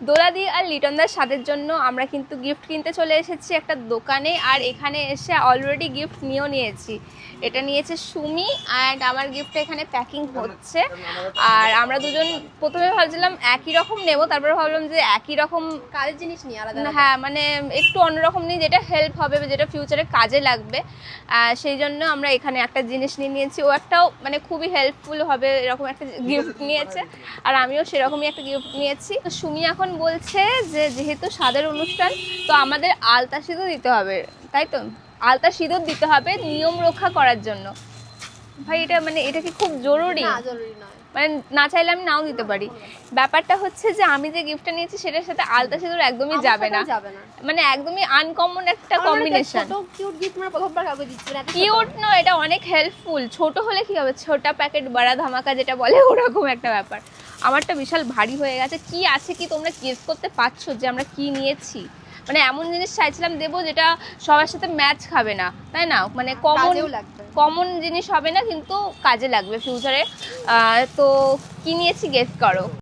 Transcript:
দোলাদি আর লিটনদার স্বাদের জন্য আমরা কিন্তু গিফট কিনতে চলে এসেছি একটা দোকানে, আর এখানে এসে অলরেডি গিফট নিয়েও নিয়েছি। এটা নিয়েছে সুমি, অ্যান্ড আমার গিফটটা এখানে প্যাকিং হচ্ছে। আর আমরা দুজন প্রথমে ভাবছিলাম একই রকম নেব, তারপরে ভাবলাম যে একই রকম কাজের জিনিস নিয়ে আলাদা। হ্যাঁ, মানে একটু অন্যরকম নিই, যেটা হেল্প হবে, যেটা ফিউচারে কাজে লাগবে। সেই জন্য আমরা এখানে একটা জিনিস নিয়ে নিয়েছি। ও একটাও মানে খুবই হেল্পফুল হবে এরকম একটা গিফট নিয়েছে, আর আমিও সেরকমই একটা গিফট নিয়েছি। তো সুমি এখন বলছে যে যেহেতু স্বাদের অনুষ্ঠান, তো আমাদের আলতা সিঁদুর দিতে হবে, তাই তো? আলতা সিঁদুর দিতে হবে নিয়ম রক্ষা করার জন্য। ভাই এটা মানে এটা কি খুব জরুরি? না, জরুরি নয়। মানে না চাইলে আমি নাও দিতে পারি। ব্যাপারটা হচ্ছে যে আমি যে গিফটটা নিয়েছি সেটার সাথে আলতা সিঁদুর একদমই যাবে না, মানে একদমই আনকমন একটা কম্বিনেশন। ছোট কিউট গিফট মানে প্রথমবার কাউকে দিচ্ছি না। কিউট না, এটা অনেক হেল্পফুল। ছোট হলে কি হবে, ছোটা প্যাকেট বড়া ধামাকা যেটা বলে, ওরকম একটা ব্যাপার। আমারটা বিশাল ভারী হয়ে গেছে। কি আছে কি তোমরা গেস করতে পারছো যে আমরা কি নিয়েছি? মানে এমন জিনিস চাইছিলাম দেবো যেটা সবার সাথে ম্যাচ খাবে না, তাই না? মানে কমন জিনিস হবে না, কিন্তু কাজে লাগবে ফিউচারে। তো কি নিয়েছি গেস করো।